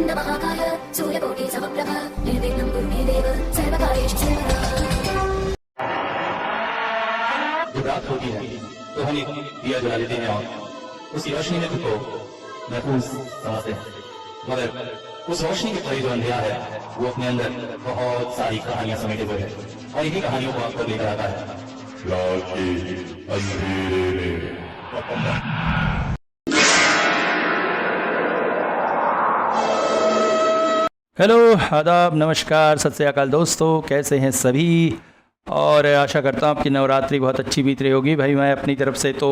महाकाय सूर्यकोटि समप्रभ निर्विघ्नं कुरु मे देव सर्वकार्येषु सर्वदा। जब रात होती है तो हम एक दिया जला लेते हैं और उसकी रोशनी में खुद को महफूज समझते हैं, मगर उस रोशनी के परे जो अंधेरा है वो अपने अंदर बहुत सारी कहानियां समेटे हुए है और इन्हीं कहानियों को आपको लेकर आता है रात के अंधेरे में। हेलो, आदाब, नमस्कार, सत श्री अकाल दोस्तों, कैसे हैं सभी। और आशा करता हूँ आपकी नवरात्रि बहुत अच्छी बीत रही होगी। भाई मैं अपनी तरफ से तो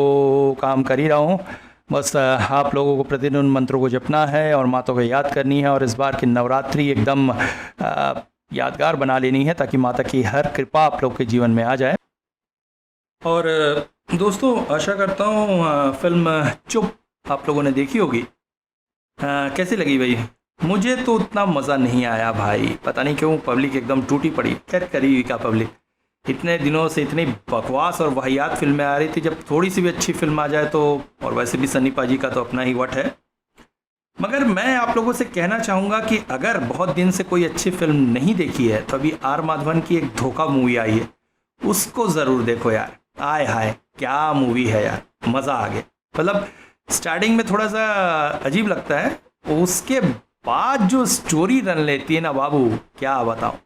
काम कर ही रहा हूँ, बस आप लोगों को प्रतिदिन उन मंत्रों को जपना है और माता को याद करनी है और इस बार की नवरात्रि एकदम यादगार बना लेनी है ताकि माता की हर कृपा आप लोग के जीवन में आ जाए। और दोस्तों आशा करता हूँ फिल्म चुप आप लोगों ने देखी होगी। कैसी लगी भाई? मुझे तो उतना मज़ा नहीं आया भाई, पता नहीं क्यों। पब्लिक एकदम टूटी पड़ी। खैर करी हुई का पब्लिक, इतने दिनों से इतनी बकवास और वाहियात फिल्में आ रही थी, जब थोड़ी सी भी अच्छी फिल्म आ जाए तो, और वैसे भी सन्नी पाजी का तो अपना ही वट है। मगर मैं आप लोगों से कहना चाहूँगा कि अगर बहुत दिन से कोई अच्छी फिल्म नहीं देखी है तो अभी आर माधवन की एक धोखा मूवी आई है, उसको ज़रूर देखो यार। आय हाय क्या मूवी है यार, मज़ा आ गया। मतलब स्टार्टिंग में थोड़ा सा अजीब लगता है, उसके बाद जो स्टोरी रन लेती है ना बाबू, क्या बताऊं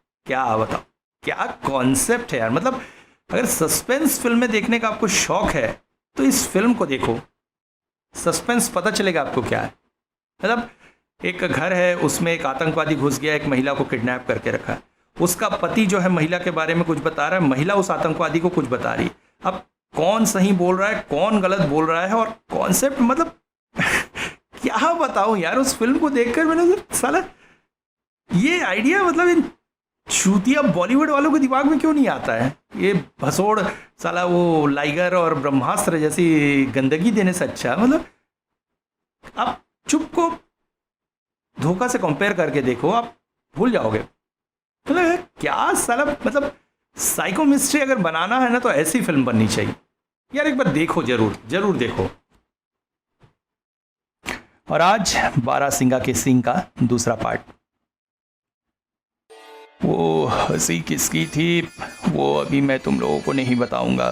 क्या कॉन्सेप्ट है यार। मतलब अगर सस्पेंस फिल्में देखने का आपको शौक है तो इस फिल्म को देखो, सस्पेंस पता चलेगा आपको क्या है। मतलब एक घर है, उसमें एक आतंकवादी घुस गया, एक महिला को किडनैप करके रखा है। उसका पति जो है महिला के बारे में कुछ बता रहा है, महिला उस आतंकवादी को कुछ बता रही। अब कौन सही बोल रहा है, कौन गलत बोल रहा है, और कॉन्सेप्ट मतलब क्या बताऊं यार। उस फिल्म को देखकर मैंने साला ये आइडिया, मतलब इन चूतिया बॉलीवुड वालों के दिमाग में क्यों नहीं आता है। ये भसोड़ साला वो लाइगर और ब्रह्मास्त्र जैसी गंदगी देने से अच्छा, मतलब आप चुप को धोखा से कंपेयर करके देखो, आप भूल जाओगे। मतलब क्या साला, मतलब साइको मिस्ट्री अगर बनाना है ना तो ऐसी फिल्म बननी चाहिए यार। एक बार देखो, जरूर देखो। और आज बारासिंगा के सीन का दूसरा पार्ट। वो हंसी किसकी थी वो अभी मैं तुम लोगों को नहीं बताऊंगा,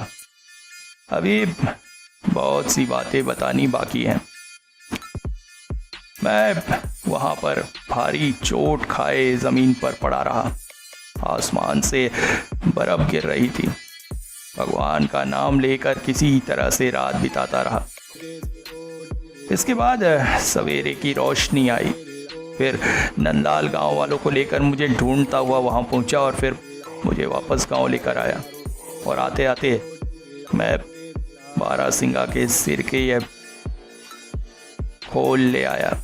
अभी बहुत सी बातें बतानी बाकी हैं। मैं वहां पर भारी चोट खाए जमीन पर पड़ा रहा। आसमान से बर्फ गिर रही थी। भगवान का नाम लेकर किसी तरह से रात बिताता रहा। इसके बाद सवेरे की रोशनी आई, फिर नंदाल गांव वालों को लेकर मुझे ढूंढता हुआ वहां पहुंचा और फिर मुझे वापस गांव लेकर आया। और आते आते मैं बारासिंगा के सिर के ये खोल ले आया।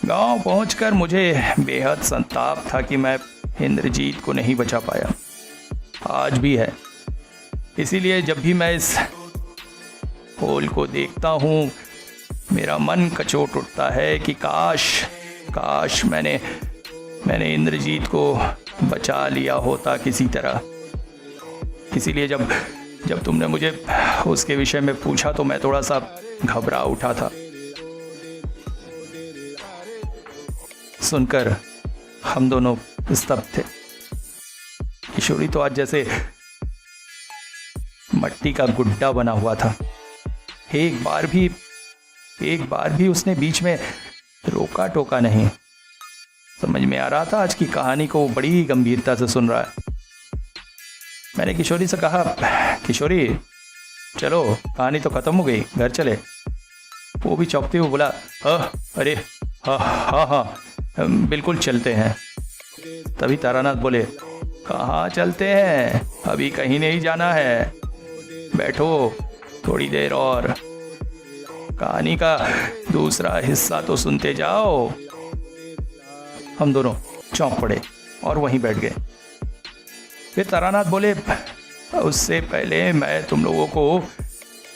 गांव पहुंचकर मुझे बेहद संताप था कि मैं इंद्रजीत को नहीं बचा पाया। आज भी है। इसीलिए जब भी मैं इस होल को देखता हूँ मेरा मन कचोट उठता है कि काश मैंने इंद्रजीत को बचा लिया होता किसी तरह। इसीलिए जब तुमने मुझे उसके विषय में पूछा तो मैं थोड़ा सा घबरा उठा था। सुनकर हम दोनों स्तब्ध थे। किशोरी तो आज जैसे मट्टी का गुड्डा बना हुआ था। एक बार भी उसने बीच में रोका टोका नहीं। समझ में आ रहा था आज की कहानी को बड़ी गंभीरता से सुन रहा है। मैंने किशोरी से कहा, किशोरी चलो कहानी तो खत्म हो गई, घर चले। वो भी चौंकते हुए बोला, अरे हाँ बिल्कुल चलते हैं। तभी तारानाथ बोले, कहाँ चलते हैं, अभी कहीं नहीं जाना है, बैठो थोड़ी देर और कहानी का दूसरा हिस्सा तो सुनते जाओ। हम दोनों चौंक पड़े और वहीं बैठ गए। फिर तारानाथ बोले, उससे पहले मैं तुम लोगों को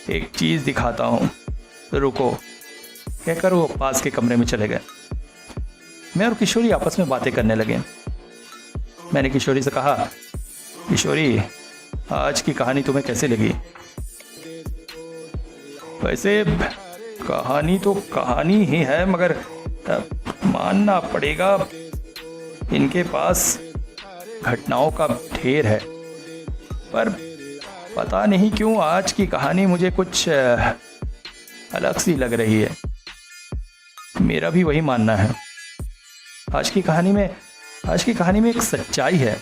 एक चीज़ दिखाता हूँ, रुको। कहकर वो पास के कमरे में चले गए। मैं और किशोरी आपस में बातें करने लगे। मैंने किशोरी से कहा, किशोरी आज की कहानी तुम्हें कैसे लगी? वैसे कहानी तो कहानी ही है, मगर मानना पड़ेगा, इनके पास घटनाओं का ढेर है, पर पता नहीं क्यों आज की कहानी मुझे कुछ अलग सी लग रही है। मेरा भी वही मानना है। आज की कहानी में एक सच्चाई है,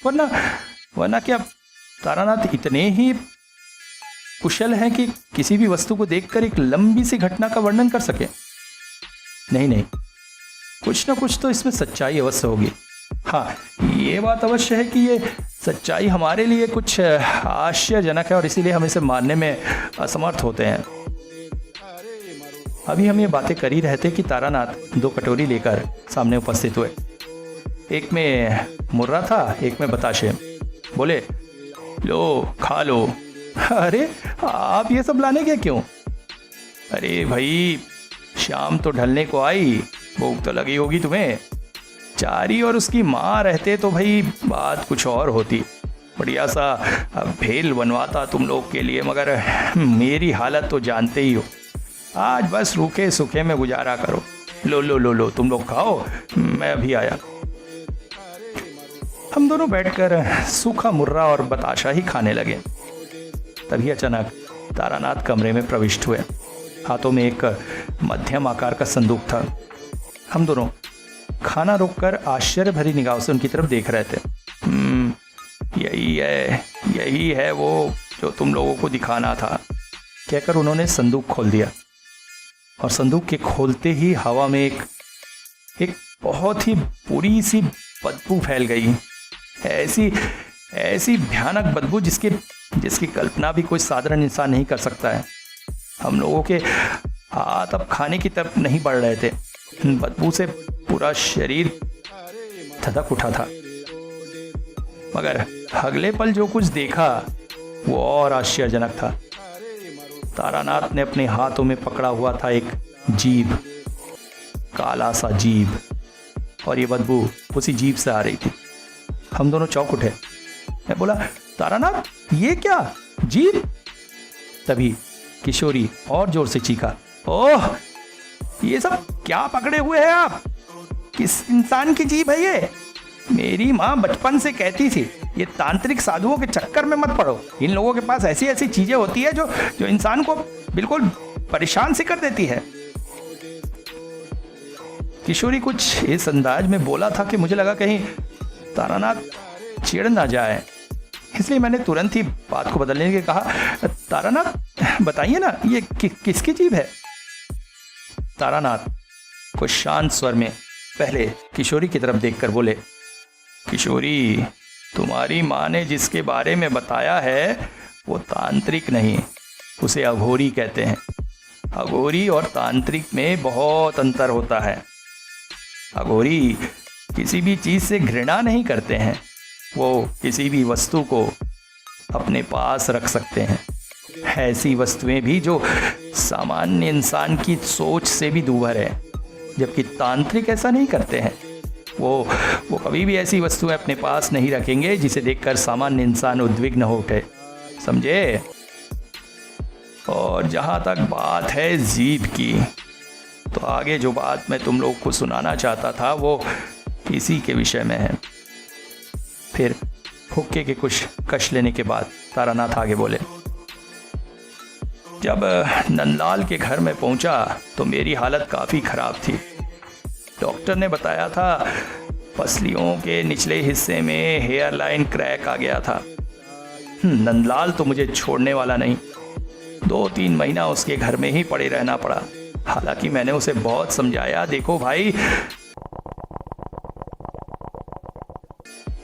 वरना क्या तारानाथ इतने ही कुशल हैं कि किसी भी वस्तु को देखकर एक लंबी सी घटना का वर्णन कर सके? नहीं, कुछ ना कुछ तो इसमें सच्चाई अवश्य होगी। हाँ, ये बात अवश्य है कि ये सच्चाई हमारे लिए कुछ आश्चर्यजनक है और इसीलिए हम इसे मानने में असमर्थ होते हैं। अभी हम ये बातें कर ही रहे थे कि तारानाथ 2 कटोरी लेकर सामने उपस्थित हुए। एक में मुर्रा था, एक में बताशे। बोले, लो खा लो। अरे आप ये सब लाने गए क्यों? अरे भाई, शाम तो ढलने को आई, भूख तो लगी होगी तुम्हें। चारी और उसकी माँ रहते तो भाई बात कुछ और होती, बढ़िया सा भेल बनवाता तुम लोग के लिए, मगर मेरी हालत तो जानते ही हो। आज बस रूखे सूखे में गुजारा करो। लो तुम लोग खाओ, मैं अभी आया। हम दोनों बैठकर सूखा मुर्रा और बताशा ही खाने लगे। तभी अचानक तारानाथ कमरे में प्रविष्ट हुए। हाथों में एक मध्यम आकार का संदूक था। हम दोनों खाना रोककर आश्चर्य भरी निगाहों से उनकी तरफ देख रहे थे। यही है वो जो तुम लोगों को दिखाना था, कहकर उन्होंने संदूक खोल दिया। और संदूक के खोलते ही हवा में एक बहुत ही बुरी सी बदबू फैल गई। ऐसी भयानक बदबू जिसकी कल्पना भी कोई साधारण इंसान नहीं कर सकता है। हम लोगों के हाथ अब खाने की तरफ नहीं बढ़ रहे थे। बदबू से पूरा शरीर धधक उठा था। मगर अगले पल जो कुछ देखा वो और आश्चर्यजनक था। तारानाथ ने अपने हाथों में पकड़ा हुआ था एक जीभ, काला सा जीभ, और ये बदबू उसी जीभ से आ रही थी। हम दोनों चौंक उठे। मैं बोला, तारानाथ ये क्या जीभ? तभी किशोरी और जोर से चीखा, ओह ये सब क्या पकड़े हुए हैं आप? किस इंसान की जीभ है ये? मेरी माँ बचपन से कहती थी ये तांत्रिक साधुओं के चक्कर में मत पड़ो। इन लोगों के पास ऐसी ऐसी चीजें होती है जो इंसान को बिल्कुल परेशान से कर देती है। किशोरी कुछ इस अंदाज में बोला था कि मुझे लगा कहीं तारानाथ चिढ़ ना जाए, इसलिए मैंने तुरंत ही बात को बदलने के कहा, तारानाथ बताइए ना ये किसकी जीभ है? तारानाथ कुछ शांत स्वर में पहले किशोरी की तरफ देखकर बोले, किशोरी तुम्हारी माँ ने जिसके बारे में बताया है वो तांत्रिक नहीं, उसे अघोरी कहते हैं। अघोरी और तांत्रिक में बहुत अंतर होता है। अघोरी किसी भी चीज से घृणा नहीं करते हैं, वो किसी भी वस्तु को अपने पास रख सकते हैं, ऐसी वस्तुएं भी जो सामान्य इंसान की सोच से भी दूभर है। जबकि तांत्रिक ऐसा नहीं करते हैं, वो कभी भी ऐसी वस्तुएं अपने पास नहीं रखेंगे जिसे देखकर सामान्य इंसान उद्विग्न हो उठे, समझे? और जहां तक बात है जीभ की, तो आगे जो बात मैं तुम लोग को सुनाना चाहता था वो इसी के विषय में है। फिर हुक्के के कुछ कश लेने के बाद तारानाथ आगे बोले, जब नंदलाल के घर में पहुंचा तो मेरी हालत काफ़ी ख़राब थी। डॉक्टर ने बताया था पसलियों के निचले हिस्से में हेयर लाइन क्रैक आ गया था। नंदलाल तो मुझे छोड़ने वाला नहीं, 2-3 महीना उसके घर में ही पड़े रहना पड़ा। हालांकि मैंने उसे बहुत समझाया, देखो भाई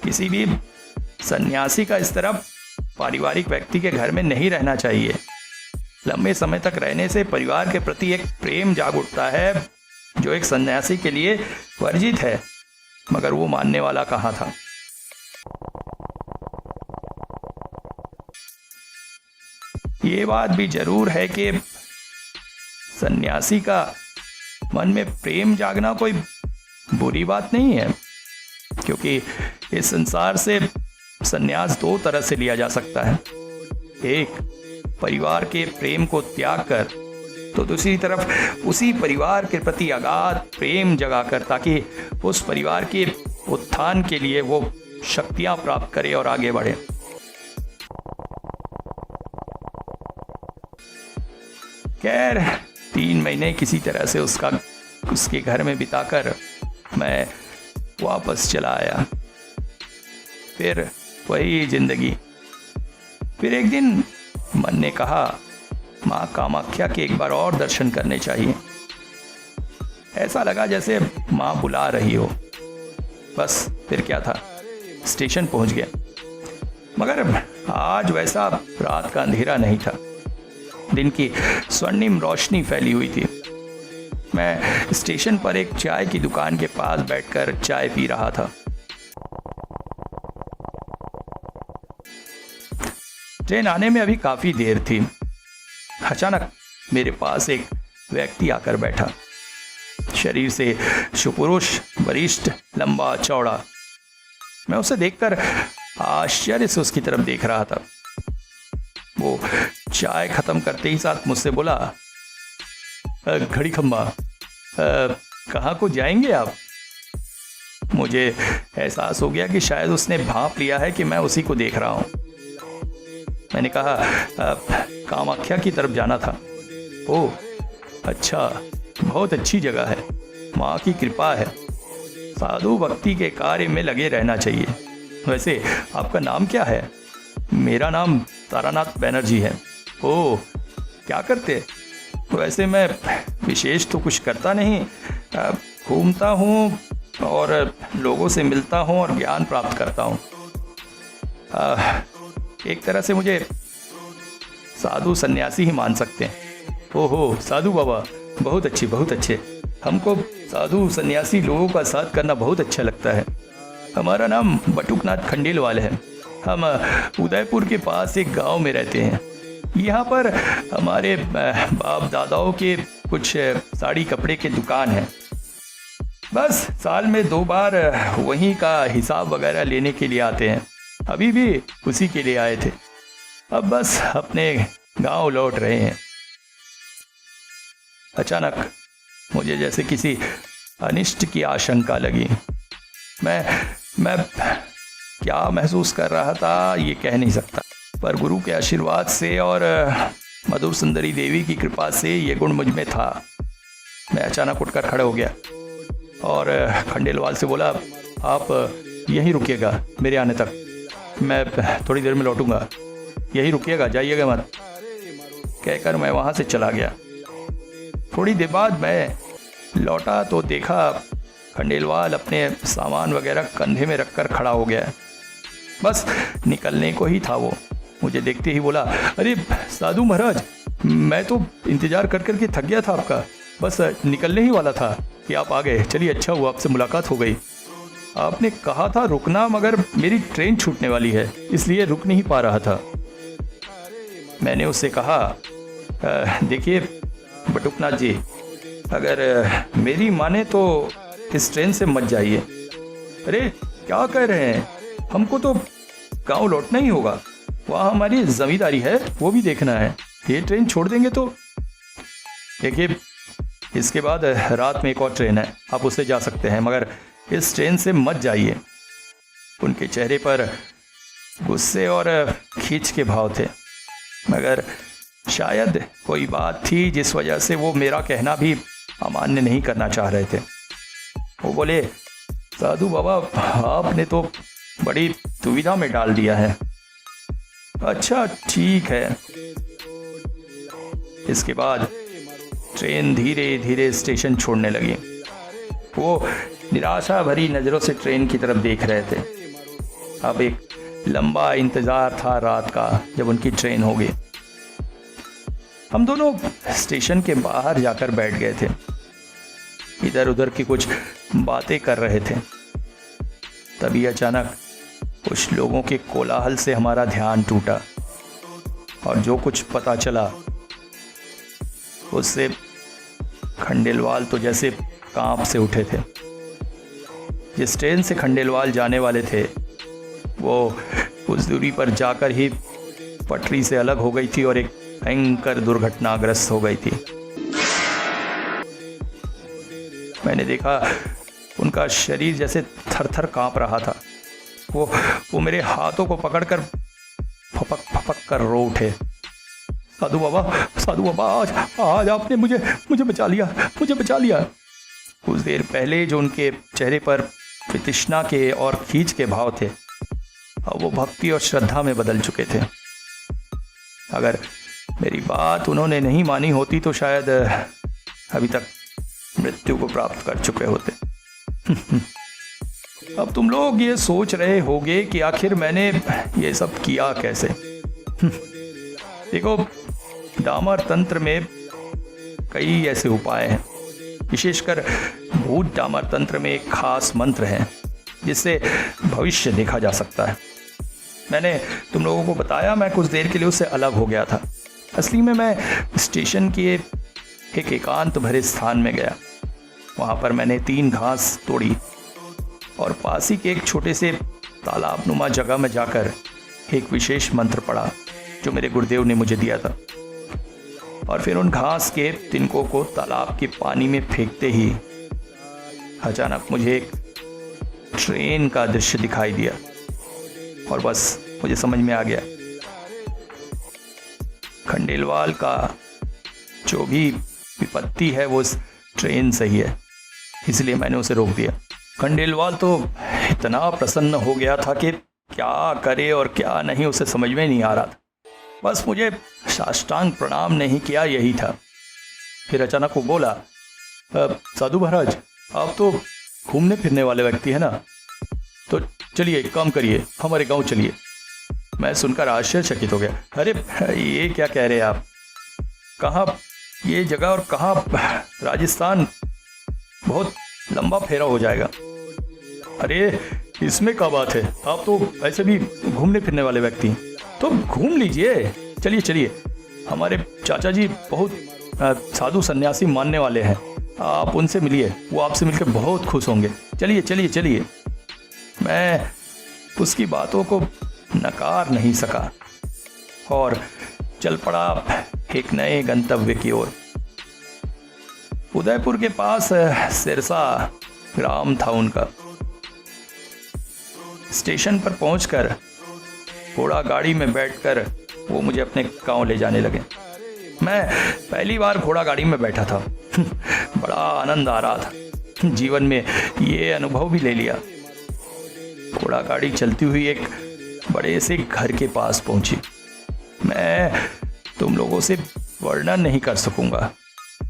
किसी भी सन्यासी का इस तरह पारिवारिक व्यक्ति के घर में नहीं रहना चाहिए। लंबे समय तक रहने से परिवार के प्रति एक प्रेम जाग उठता है जो एक सन्यासी के लिए वर्जित है, मगर वो मानने वाला कहाँ था। ये बात भी जरूर है कि सन्यासी का मन में प्रेम जागना कोई बुरी बात नहीं है, क्योंकि इस संसार से सन्यास 2 तरह से लिया जा सकता है। एक, परिवार के प्रेम को त्याग कर तो दूसरी तरफ उसी परिवार के प्रति अगाध प्रेम जगाकर, ताकि उस परिवार के उत्थान के लिए वो शक्तियां प्राप्त करे और आगे बढ़े। खैर 3 महीने किसी तरह से उसके घर में बिताकर मैं वापस चला आया। फिर वही जिंदगी। फिर एक दिन मन ने कहा माँ कामाख्या के एक बार और दर्शन करने चाहिए। ऐसा लगा जैसे माँ बुला रही हो। बस फिर क्या था, स्टेशन पहुंच गया। मगर आज वैसा रात का अंधेरा नहीं था, दिन की स्वर्णिम रोशनी फैली हुई थी। मैं स्टेशन पर एक चाय की दुकान के पास बैठकर चाय पी रहा था। ट्रेन आने में अभी काफी देर थी। अचानक मेरे पास एक व्यक्ति आकर बैठा। शरीर से सुपुरुष, वरिष्ठ, लंबा चौड़ा। मैं उसे देखकर आश्चर्य से उसकी तरफ देख रहा था। वो चाय खत्म करते ही साथ मुझसे बोला, घड़ी खम्बा, कहाँ को जाएंगे आप? मुझे एहसास हो गया कि शायद उसने भांप लिया है कि मैं उसी को देख रहा हूँ। मैंने कहा, कामाख्या की तरफ जाना था। ओह अच्छा, बहुत अच्छी जगह है, माँ की कृपा है। साधु भक्ति के कार्य में लगे रहना चाहिए। वैसे आपका नाम क्या है? मेरा नाम तारानाथ बैनर्जी है। ओह, क्या करते? वैसे मैं विशेष तो कुछ करता नहीं, घूमता हूँ और लोगों से मिलता हूँ और ज्ञान प्राप्त करता हूँ। एक तरह से मुझे साधु सन्यासी ही मान सकते हैं। ओहो, साधु बाबा, बहुत अच्छे, बहुत अच्छे। हमको साधु सन्यासी लोगों का साथ करना बहुत अच्छा लगता है। हमारा नाम बटुकनाथ खंडेलवाल है। हम उदयपुर के पास एक गांव में रहते हैं। यहाँ पर हमारे बाप दादाओं के कुछ साड़ी कपड़े के दुकान है। बस साल में 2 बार वहीं का हिसाब वगैरह लेने के लिए आते हैं। अभी भी उसी के लिए आए थे। अब बस अपने गांव लौट रहे हैं। अचानक मुझे जैसे किसी अनिष्ट की आशंका लगी। मैं क्या महसूस कर रहा था ये कह नहीं सकता, पर गुरु के आशीर्वाद से और मधुर सुंदरी देवी की कृपा से ये गुण मुझ में था। मैं अचानक उठकर खड़े हो गया और खंडेलवाल से बोला, आप यहीं रुकिएगा मेरे आने तक, मैं थोड़ी देर में लौटूंगा, यहीं रुकिएगा, जाइएगा मत। कहकर मैं वहाँ से चला गया। थोड़ी देर बाद मैं लौटा तो देखा खंडेलवाल अपने सामान वगैरह कंधे में रखकर खड़ा हो गया। बस निकलने को ही था वो। मुझे देखते ही बोला, अरे साधु महाराज, मैं तो इंतज़ार कर कर के थक गया था आपका, बस निकलने ही वाला था कि आप आ गए। चलिए, अच्छा हुआ आपसे मुलाकात हो गई। आपने कहा था रुकना, मगर मेरी ट्रेन छूटने वाली है, इसलिए रुक नहीं पा रहा था। मैंने उससे कहा, देखिए बटुकनाथ जी, अगर मेरी माने तो इस ट्रेन से मत जाइए। अरे क्या कह रहे हैं, हमको तो गांव लौटना ही होगा, वहाँ हमारी जमींदारी है, वो भी देखना है। ये ट्रेन छोड़ देंगे तो देखिए, इसके बाद रात में एक और ट्रेन है, आप उससे जा सकते हैं, मगर इस ट्रेन से मत जाइए। उनके चेहरे पर गुस्से और खींच के भाव थे, मगर शायद कोई बात थी जिस वजह से वो मेरा कहना भी अमान्य नहीं करना चाह रहे थे। वो बोले, साधु बाबा, आपने तो बड़ी दुविधा में डाल दिया है। अच्छा ठीक है। इसके बाद ट्रेन धीरे धीरे स्टेशन छोड़ने लगी। वो निराशा भरी नज़रों से ट्रेन की तरफ देख रहे थे। अब एक लंबा इंतज़ार था रात का, जब उनकी ट्रेन हो गई। हम दोनों स्टेशन के बाहर जाकर बैठ गए थे, इधर उधर की कुछ बातें कर रहे थे। तभी अचानक कुछ लोगों के कोलाहल से हमारा ध्यान टूटा और जो कुछ पता चला उससे खंडेलवाल तो जैसे कांप से उठे थे। जिस ट्रेन से खंडेलवाल जाने वाले थे वो कुछ दूरी पर जाकर ही पटरी से अलग हो गई थी और एक भयंकर दुर्घटनाग्रस्त हो गई थी। मैंने देखा उनका शरीर जैसे थर-थर कांप रहा था। वो मेरे हाथों को पकड़कर फपक फपक कर रो उठे। साधु बाबा, आज आपने मुझे बचा लिया। कुछ देर पहले जो उनके चेहरे पर वितृष्णा के और खींच के भाव थे, अब वो भक्ति और श्रद्धा में बदल चुके थे। अगर मेरी बात उन्होंने नहीं मानी होती तो शायद अभी तक मृत्यु को प्राप्त कर चुके होते। अब तुम लोग ये सोच रहे होगे कि आखिर मैंने ये सब किया कैसे। देखो, डामर तंत्र में कई ऐसे उपाय हैं। विशेषकर भूत डामर तंत्र में एक खास मंत्र है जिससे भविष्य देखा जा सकता है। मैंने तुम लोगों को बताया मैं कुछ देर के लिए उससे अलग हो गया था। असली में मैं स्टेशन के एक एकांत भरे स्थान में गया। वहाँ पर मैंने 3 घास तोड़ी और पास ही के एक छोटे से तालाबनुमा जगह में जाकर एक विशेष मंत्र पढ़ा जो मेरे गुरुदेव ने मुझे दिया था। और फिर उन घास के तिनकों को तालाब के पानी में फेंकते ही अचानक मुझे एक ट्रेन का दृश्य दिखाई दिया और बस मुझे समझ में आ गया, खंडेलवाल का जो भी विपत्ति है वो इस ट्रेन से ही है, इसलिए मैंने उसे रोक दिया। खंडेलवाल तो इतना प्रसन्न हो गया था कि क्या करे और क्या नहीं उसे समझ में नहीं आ रहा था। बस मुझे साष्टांग प्रणाम नहीं किया, यही था। फिर अचानक वो बोला, साधु महाराज, आप तो घूमने फिरने वाले व्यक्ति है ना, तो चलिए एक काम करिए, हमारे गांव चलिए। मैं सुनकर आश्चर्यचकित हो गया। अरे ये क्या कह रहे हैं आप? कहाँ ये जगह और कहाँ राजस्थान? बहुत लंबा फेरा हो जाएगा। अरे इसमें क्या बात है, आप तो ऐसे भी घूमने फिरने वाले व्यक्ति हैं, तो घूम लीजिए। चलिए, हमारे चाचा जी बहुत साधु सन्यासी मानने वाले हैं, आप उनसे मिलिए, वो आपसे मिलकर बहुत खुश होंगे। चलिए। मैं उसकी बातों को नकार नहीं सका और चल पड़ा एक नए गंतव्य की ओर। उदयपुर के पास सिरसा ग्राम था उनका। स्टेशन पर पहुंचकर घोड़ा गाड़ी में बैठकर वो मुझे अपने गांव ले जाने लगे। मैं पहली बार घोड़ा गाड़ी में बैठा था। बड़ा आनंद आ रहा था। जीवन में ये अनुभव भी ले लिया। घोड़ा गाड़ी चलती हुई एक बड़े से घर के पास पहुंची। मैं तुम लोगों से वर्णन नहीं कर सकूंगा।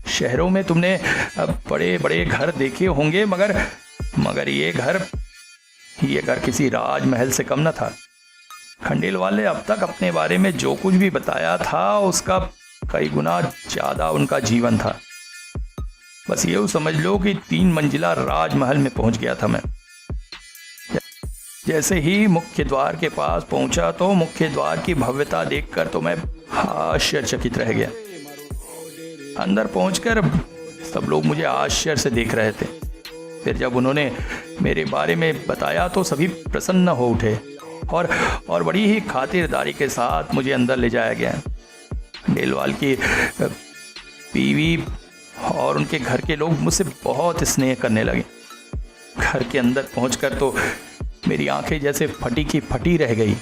शहरों में तुमने बड़े बड़े घर देखे होंगे, मगर ये घर किसी राजमहल से कम न था। खंडेलवाल ने अब तक अपने बारे में जो कुछ भी बताया था उसका कई गुना ज्यादा उनका जीवन था। बस ये समझ लो कि 3 मंजिला राजमहल में पहुंच गया था मैं। जैसे ही मुख्य द्वार के पास पहुंचा तो मुख्य द्वार की भव्यता देखकर तो मैं आश्चर्यचकित रह गया। अंदर पहुंचकर सब लोग मुझे आश्चर्य से देख रहे थे। फिर जब उन्होंने मेरे बारे में बताया तो सभी प्रसन्न हो उठे और बड़ी ही खातिरदारी के साथ मुझे अंदर ले जाया गया। खंडेलवाल की बीवी और उनके घर के लोग मुझसे बहुत स्नेह करने लगे। घर के अंदर पहुंचकर तो मेरी आंखें जैसे फटी की फटी रह गई।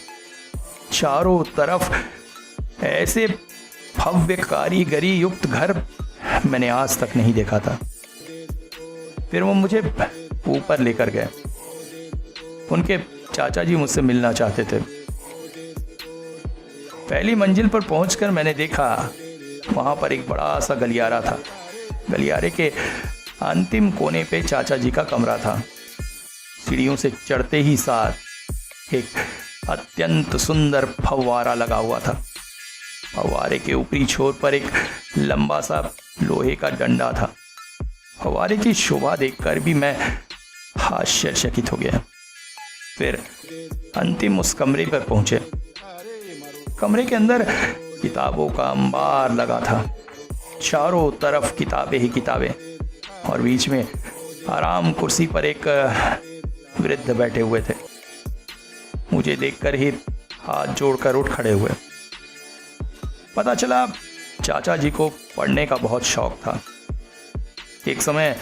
चारों तरफ ऐसे भव्य कारीगरी युक्त घर मैंने आज तक नहीं देखा था। फिर वो मुझे ऊपर लेकर गए। उनके चाचा जी मुझसे मिलना चाहते थे। पहली मंजिल पर पहुंचकर मैंने देखा वहां पर एक बड़ा सा गलियारा था। गलियारे के अंतिम कोने पे चाचा जी का कमरा था। सीढ़ियों से चढ़ते ही साथ एक अत्यंत सुंदर फव्वारा लगा हुआ था। फव्वारे के ऊपरी छोर पर एक लंबा सा लोहे का डंडा था। फव्वारे की शोभा देखकर भी मैं आश्चर्यचकित हो गया। फिर अंतिम उस कमरे पर पहुंचे। कमरे के अंदर किताबों का अंबार लगा था। चारों तरफ किताबें ही किताबें और बीच में आराम कुर्सी पर एक वृद्ध बैठे हुए थे। मुझे देखकर ही हाथ जोड़कर उठ खड़े हुए। पता चला चाचा जी को पढ़ने का बहुत शौक था। एक समय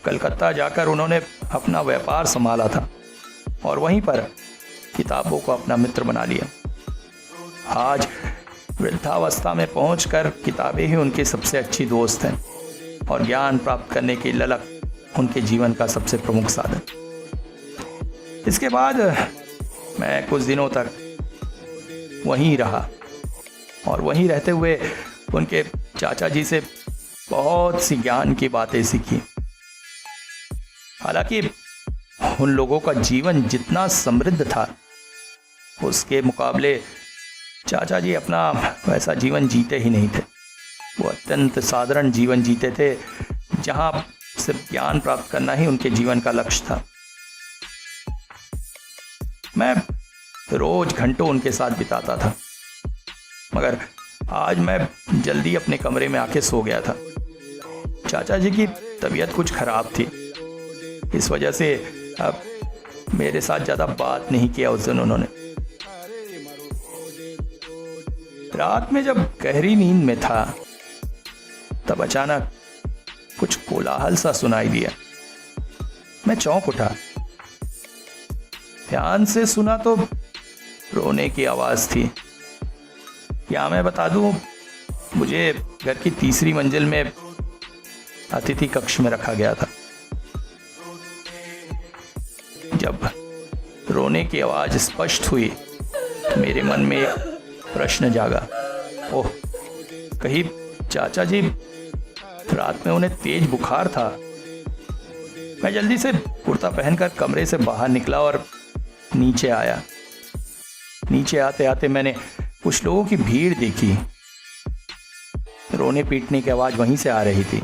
कलकत्ता जाकर उन्होंने अपना व्यापार संभाला था और वहीं पर किताबों को अपना मित्र बना लिया। आज वृद्धावस्था में पहुंचकर किताबें ही उनकी सबसे अच्छी दोस्त हैं और ज्ञान प्राप्त करने की ललक उनके जीवन का सबसे प्रमुख साधन। इसके बाद मैं कुछ दिनों तक वहीं रहा और वहीं रहते हुए उनके चाचा जी से बहुत सी ज्ञान की बातें सीखी। हालांकि उन लोगों का जीवन जितना समृद्ध था, उसके मुकाबले चाचा जी अपना वैसा जीवन जीते ही नहीं थे। वो अत्यंत साधारण जीवन जीते थे, जहां सिर्फ ज्ञान प्राप्त करना ही उनके जीवन का लक्ष्य था। मैं रोज घंटों उनके साथ बिताता था, मगर आज मैं जल्दी अपने कमरे में आके सो गया था। चाचा जी की तबीयत कुछ खराब थी, इस वजह से अब मेरे साथ ज़्यादा बात नहीं किया उस दिन उन्होंने। रात में जब गहरी नींद में था, तब अचानक कुछ कोलाहल सा सुनाई दिया। मैं चौंक उठा। ध्यान से सुना तो रोने की आवाज थी। क्या मैं बता दूं, मुझे घर की तीसरी मंजिल में अतिथि कक्ष में रखा गया था। जब रोने की आवाज स्पष्ट हुई, मेरे मन में एक प्रश्न जागा। ओह, कहीं चाचा जी रात में उन्हें तेज बुखार था। मैं जल्दी से कुर्ता पहनकर कमरे से बाहर निकला और नीचे आया। नीचे आते आते मैंने कुछ लोगों की भीड़ देखी। रोने पीटने की आवाज वहीं से आ रही थी।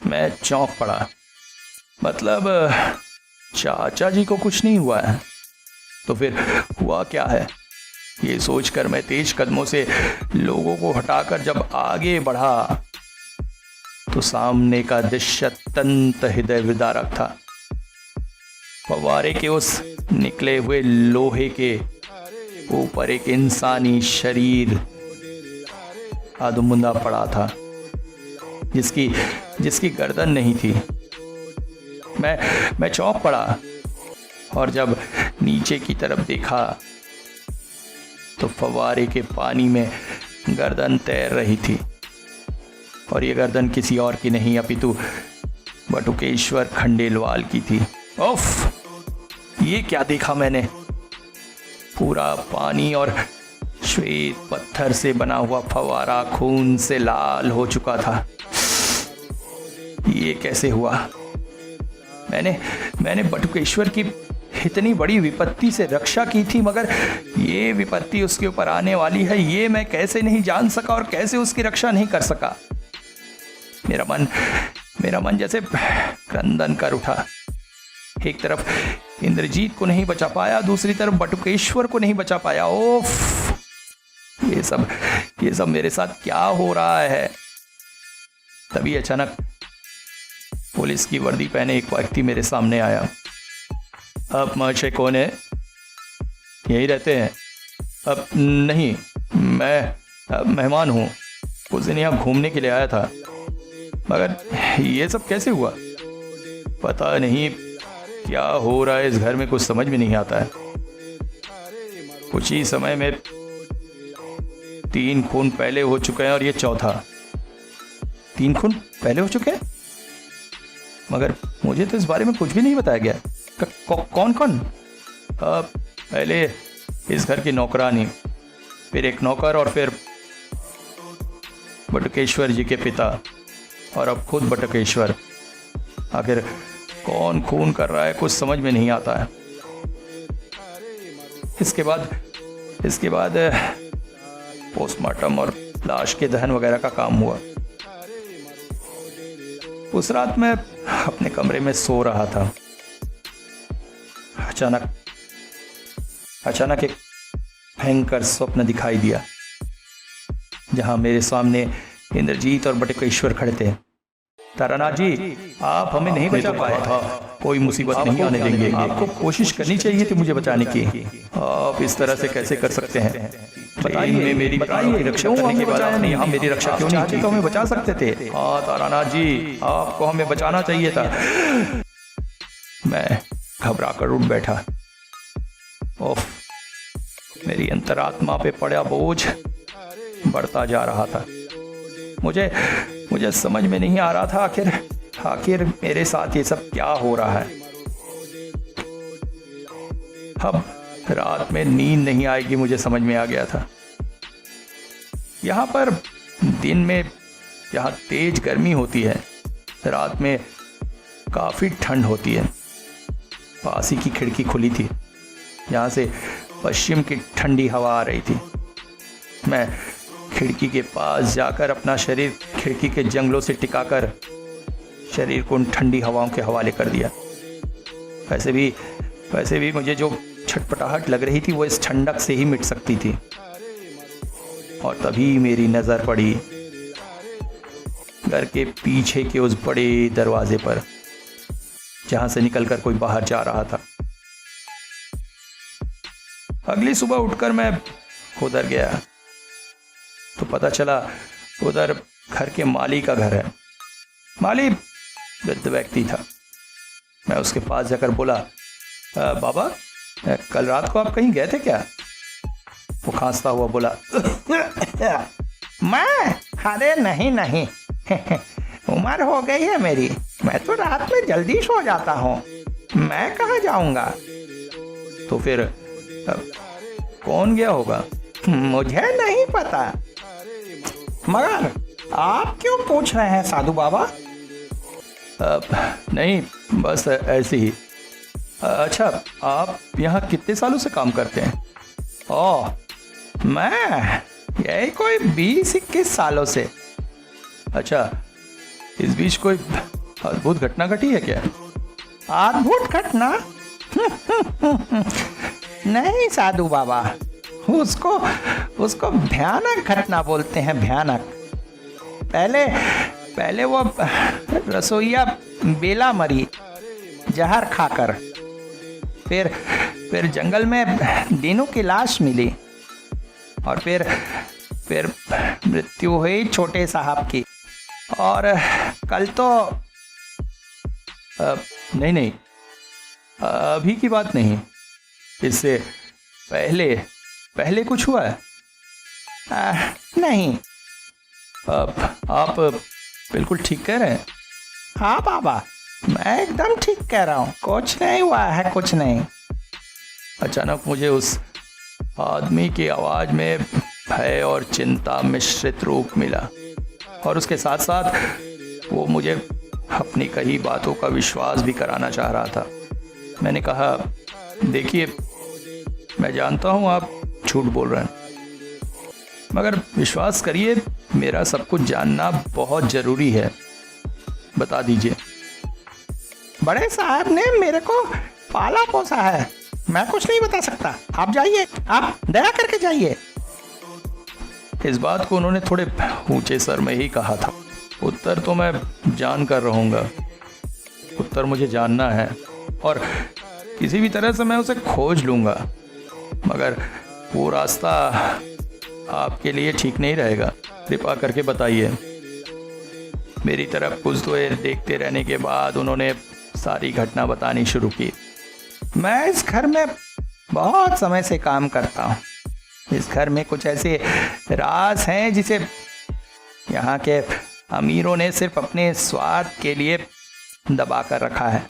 मैं चौंक पड़ा। मतलब चाचा जी को कुछ नहीं हुआ है, तो फिर हुआ क्या है? ये सोचकर मैं तेज कदमों से लोगों को हटाकर जब आगे बढ़ा, तो सामने का दृश्य अत्यंत हृदय विदारक था। फव्वारे के उस निकले हुए लोहे के ऊपर एक इंसानी शरीर आधमुंदा पड़ा था, जिसकी गर्दन नहीं थी। मैं चौंक पड़ा और जब नीचे की तरफ देखा, तो फव्वारे के पानी में गर्दन तैर रही थी और ये गर्दन किसी और की नहीं अपितु बटुकेश्वर खंडेलवाल की थी। उफ, ये क्या देखा मैंने? पूरा पानी और श्वेत पत्थर से बना हुआ फव्वारा खून से लाल हो चुका था। ये कैसे हुआ? मैंने बटुकेश्वर की इतनी बड़ी विपत्ति से रक्षा की थी, मगर ये विपत्ति उसके ऊपर आने वाली है, ये मैं कैसे नहीं जान सका और कैसे उसकी रक्षा नहीं कर सका? मेरा मन जैसे क्रंदन कर उठा। एक तरफ इंद्रजीत को नहीं बचा पाया, दूसरी तरफ बटुकेश्वर को नहीं बचा पाया। ओफ, ये सब मेरे साथ क्या हो रहा है? तभी अचानक पुलिस की वर्दी पहने एक व्यक्ति मेरे सामने आया। आप महाशय कौन है? यहीं रहते हैं? अब नहीं, मैं मेहमान हूँ, कुछ दिन यहाँ घूमने के लिए आया था। मगर ये सब कैसे हुआ? पता नहीं क्या हो रहा है इस घर में, कुछ समझ में नहीं आता है। कुछ ही समय में 3 खून पहले हो चुके हैं और ये चौथा। 3 खून पहले हो चुके हैं, मगर मुझे तो इस बारे में कुछ भी नहीं बताया गया। कौन कौन? पहले इस घर की नौकरानी, फिर एक नौकर और फिर बटुकेश्वर जी के पिता और अब खुद बटुकेश्वर। आखिर कौन खून कर रहा है, कुछ समझ में नहीं आता है। इसके बाद पोस्टमार्टम और लाश के दहन वगैरह का काम हुआ। उस रात मैं अपने कमरे में सो रहा था। अचानक एक भयंकर स्वप्न दिखाई दिया, जहां मेरे सामने इंद्रजीत और बटुकेश्वर खड़े थे। तारानाथ जी, आप हमें नहीं बचा पाए था, कोई मुसीबत नहीं आने देंगे। आपको कोशिश करनी चाहिए थी मुझे बचाने की। आप इस तरह से कैसे कर सकते हैं? बताइए मेरी रक्षा करने के बाद आपने यहाँ मेरी रक्षा क्यों नहीं की? तो हमें बचा सकते थे। हाँ तारानाथ जी, आपको हमें बचाना चाहिए था। मैं घबरा कर उठ बैठा। ओफ, मेरी अंतरात्मा पे पड़ा बोझ बढ़ता जा रहा था। मुझे समझ में नहीं आ रहा था आखिर मेरे साथ ये सब क्या हो रहा है। अब रात में नींद नहीं आएगी, मुझे समझ में आ गया था। यहाँ पर दिन में यहाँ तेज गर्मी होती है, रात में काफी ठंड होती है। पास ही की खिड़की खुली थी, यहाँ से पश्चिम की ठंडी हवा आ रही थी। मैं खिड़की के पास जाकर अपना शरीर खिड़की के जंगलों से टिकाकर शरीर को उन ठंडी हवाओं के हवाले कर दिया। वैसे भी मुझे जो छटपटाहट लग रही थी वो इस ठंडक से ही मिट सकती थी। और तभी मेरी नजर पड़ी घर के पीछे के उस बड़े दरवाजे पर, जहां से निकलकर कोई बाहर जा रहा था। अगली सुबह उठकर मैं उधर गया तो पता चला उधर घर के माली का घर है। माली वृद्ध व्यक्ति था। मैं उसके पास जाकर बोला, बाबा कल रात को आप कहीं गए थे क्या? वो खांसता हुआ बोला, मैं? अरे नहीं उम्र हो गई है मेरी, मैं तो रात में जल्दी सो जाता हूँ, मैं कहाँ जाऊंगा। तो फिर कौन गया होगा? मुझे नहीं पता। मगर आप क्यों पूछ रहे हैं साधु बाबा? नहीं, बस ऐसे ही। अच्छा, आप यहाँ कितने सालों से काम करते हैं? ओह, मैं यही कोई 20-21 सालों से। अच्छा, इस बीच कोई अद्भुत घटना घटी है क्या? अद्भुत घटना? नहीं साधु बाबा, उसको भयानक घटना बोलते हैं, भयानक। पहले वो रसोइया बेला मरी जहर खाकर। फिर जंगल में दीनू की लाश मिली और फिर मृत्यु हुई छोटे साहब की। और कल तो नहीं, अभी की बात नहीं, इससे पहले कुछ हुआ है? नहीं। आप बिल्कुल ठीक कह रहे हैं? हाँ बाबा, मैं एकदम ठीक कह रहा हूँ, कुछ नहीं हुआ है, कुछ नहीं। अचानक मुझे उस आदमी की आवाज में भय और चिंता मिश्रित रूप मिला और उसके साथ साथ वो मुझे अपनी कही बातों का विश्वास भी कराना चाह रहा था। मैंने कहा, देखिए, मैं जानता हूँ आप झूठ बोल रहे हैं, मगर विश्वास करिए, मेरा सब कुछ जानना बहुत जरूरी है, बता दीजिए। बड़े साहब ने मेरे को पाला पोसा है, मैं कुछ नहीं बता सकता। आप जाइए, आप दया करके जाइए। इस बात को उन्होंने थोड़े ऊंचे स्वर में ही कहा था। उत्तर तो मैं जान कर रहूंगा, उत्तर मुझे जानना है और किसी भी तरह से मैं उसे खोज लूंगा, मगर वो रास्ता आपके लिए ठीक नहीं रहेगा। कृपा करके बताइए। मेरी तरफ कुछ देर देखते रहने के बाद उन्होंने सारी घटना बतानी शुरू की। मैं इस घर में बहुत समय से काम करता हूँ। इस घर में कुछ ऐसे राज हैं जिसे यहाँ के अमीरों ने सिर्फ अपने स्वार्थ के लिए दबा कर रखा है।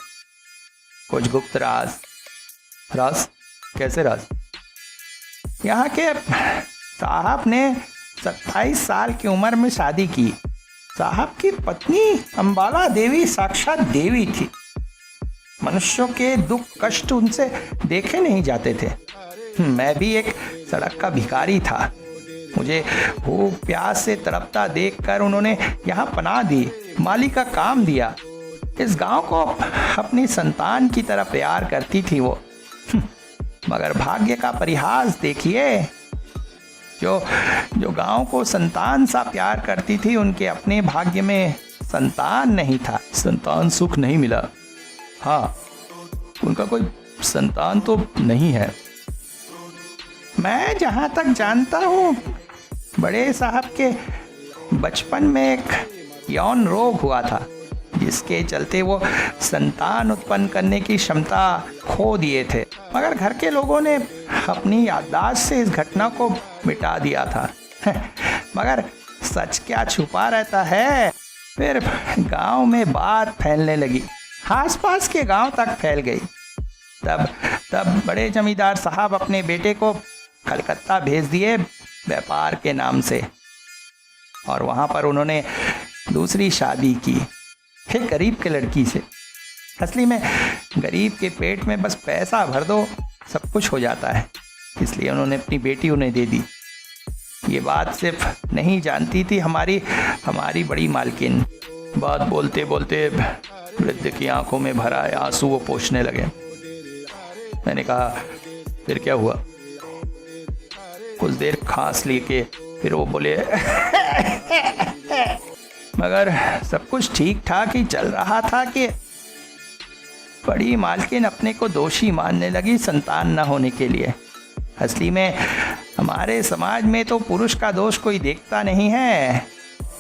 कुछ गुप्त राज। कैसे राज? यहाँ के साहब ने 27 साल की उम्र में शादी की। साहब की पत्नी अंबाला देवी साक्षात देवी थी। मनुष्यों के दुख कष्ट उनसे देखे नहीं जाते थे। मैं भी एक सड़क का भिखारी था। मुझे भूख प्यास से तड़पता देखकर उन्होंने यहाँ पनाह दी, माली का काम दिया। इस गांव को अपनी संतान की तरह प्यार करती थी वो। मगर भाग्य का परिहास देखिए, जो गांव को संतान सा प्यार करती थी, उनके अपने भाग्य में संतान नहीं था। संतान सुख नहीं मिला। हाँ, उनका कोई संतान तो नहीं है। मैं जहाँ तक जानता हूँ बड़े साहब के बचपन में एक यौन रोग हुआ था, जिसके चलते वो संतान उत्पन्न करने की क्षमता खो दिए थे, मगर घर के लोगों ने अपनी याददाश्त से इस घटना को मिटा दिया था। मगर सच क्या छुपा रहता है। फिर गांव में बात फैलने लगी, आसपास के गांव तक फैल गई। तब बड़े जमींदार साहब अपने बेटे को कलकत्ता भेज दिए व्यापार के नाम से, और वहां पर उन्होंने दूसरी शादी की एक गरीब के लड़की से। असली में गरीब के पेट में बस पैसा भर दो सब कुछ हो जाता है, इसलिए उन्होंने अपनी बेटी उन्हें दे दी। ये बात सिर्फ नहीं जानती थी हमारी बड़ी मालकिन। बात बोलते बोलते वृद्ध की आंखों में भरा आंसू वो पोंछने लगे। मैंने कहा, फिर क्या हुआ? कुछ देर खांस लेके फिर वो बोले, मगर सब कुछ ठीक ठाक ही चल रहा था कि बड़ी मालकिन अपने को दोषी मानने लगी संतान न होने के लिए। असली में हमारे समाज में तो पुरुष का दोष कोई देखता नहीं है,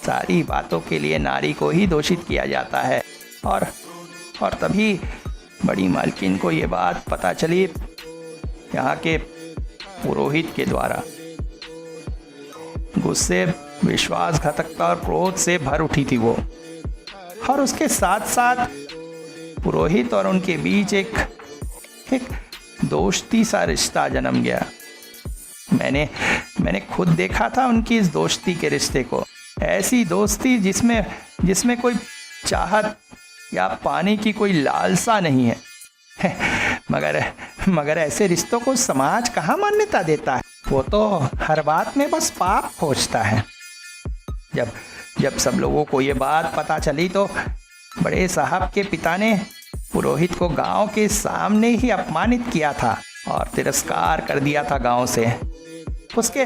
सारी बातों के लिए नारी को ही दोषित किया जाता है। और तभी बड़ी मालकिन को ये बात पता चली यहाँ के पुरोहित के द्वारा। गुस्से, विश्वासघातकता और क्रोध से भर उठी थी वो, और उसके साथ साथ पुरोहित और उनके बीच एक दोस्ती सा रिश्ता जन्म गया। मैंने खुद देखा था उनकी इस दोस्ती के रिश्ते को। ऐसी दोस्ती जिसमें कोई चाहत या पाने की कोई लालसा नहीं है। मगर ऐसे रिश्तों को समाज कहाँ मान्यता देता है? वो तो हर बात में बस पाप खोजता है। जब सब लोगों को ये बात पता चली तो बड़े साहब के पिता ने पुरोहित को गांव के सामने ही अपमानित किया था और तिरस्कार कर दिया था गांव से। उसके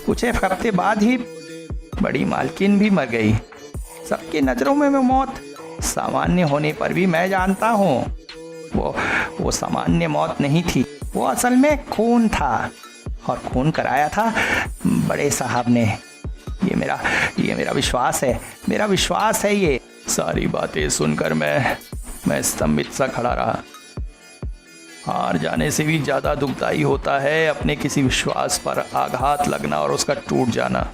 कुछ हफ्ते बाद ही बड़ी मालकिन भी मर गई। सबकी नज़रों में मौत सामान्य होने पर भी मैं जानता हूँ वो सामान्य मौत नहीं थी, वो असल में खून था, और खून कराया था बड़े साहब ने। ये मेरा विश्वास है, मेरा विश्वास है। ये सारी बातें सुनकर मैं स्तंभित सा खड़ा रहा। हार जाने से भी ज़्यादा दुखदाई होता है अपने किसी विश्वास पर आघात लगना और उसका टूट जाना।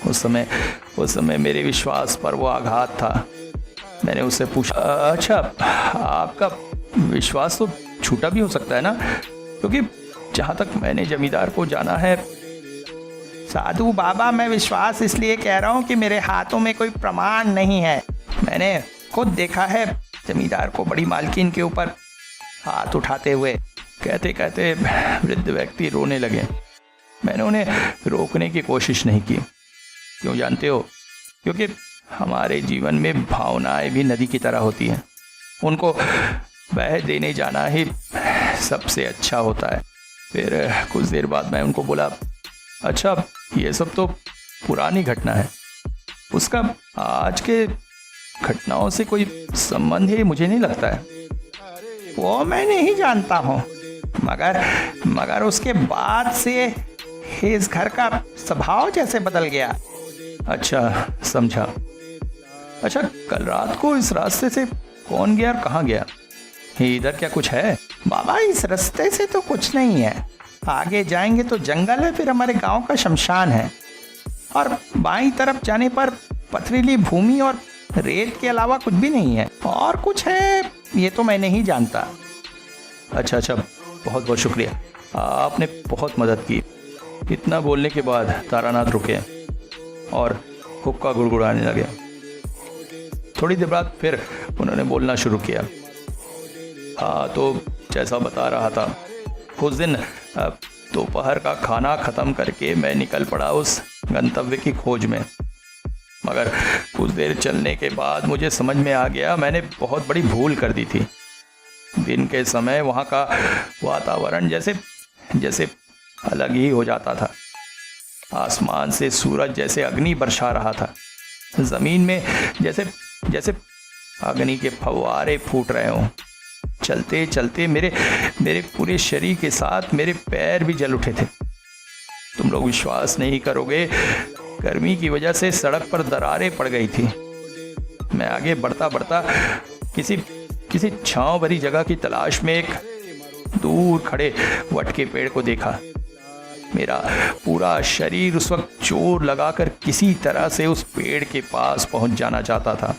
उस समय मेरे विश्वास पर वो आघात था। मैंने उससे पूछा, अच्छा आपका विश्वास तो छूटा भी हो सकता है ना? क्योंकि जहाँ तक मैंने जमींदार को जाना है। साधु बाबा, मैं विश्वास इसलिए कह रहा हूँ कि मेरे हाथों में कोई प्रमाण नहीं है। मैंने खुद देखा है जमींदार को बड़ी मालकिन के ऊपर हाथ उठाते हुए। कहते कहते वृद्ध व्यक्ति रोने लगे। मैंने उन्हें रोकने की कोशिश नहीं की। क्यों जानते हो? क्योंकि हमारे जीवन में भावनाएं भी नदी की तरह होती हैं, उनको बह देने जाना ही सबसे अच्छा होता है। फिर कुछ देर बाद मैं उनको बोला, अच्छा ये सब तो पुरानी घटना है, उसका आज के घटनाओं से कोई संबंध ही मुझे नहीं लगता है। वो मैं नहीं जानता हूँ, मगर उसके बाद से इस घर का स्वभाव जैसे बदल गया। अच्छा, समझा। अच्छा, कल रात को इस रास्ते से कौन गया और कहाँ गया? इधर क्या कुछ है? बाबा, इस रास्ते से तो कुछ नहीं है। आगे जाएंगे तो जंगल है, फिर हमारे गांव का शमशान है, और बाईं तरफ जाने पर पथरीली भूमि और रेत के अलावा कुछ भी नहीं है। और कुछ है ये तो मैं नहीं जानता। अच्छा, बहुत बहुत शुक्रिया, आपने बहुत मदद की। इतना बोलने के बाद तारानाथ रुके और हुक्का गुड़गुड़ाने लगे। थोड़ी देर बाद फिर उन्होंने बोलना शुरू किया। हाँ, तो जैसा बता रहा था, उस दिन दोपहर का खाना ख़त्म करके मैं निकल पड़ा उस गंतव्य की खोज में। मगर कुछ देर चलने के बाद मुझे समझ में आ गया मैंने बहुत बड़ी भूल कर दी थी। दिन के समय वहाँ का वातावरण जैसे अलग ही हो जाता था। आसमान से सूरज जैसे अग्नि बरसा रहा था। ज़मीन में जैसे अग्नि के फव्वारे फूट रहे हों। चलते चलते मेरे पूरे शरीर के साथ मेरे पैर भी जल उठे थे। तुम लोग विश्वास नहीं करोगे, गर्मी की वजह से सड़क पर दरारें पड़ गई थी। मैं आगे बढ़ता बढ़ता किसी छांव भरी जगह की तलाश में एक दूर खड़े वट के पेड़ को देखा। मेरा पूरा शरीर उस वक्त जोर लगाकर किसी तरह से उस पेड़ के पास पहुंच जाना चाहता था।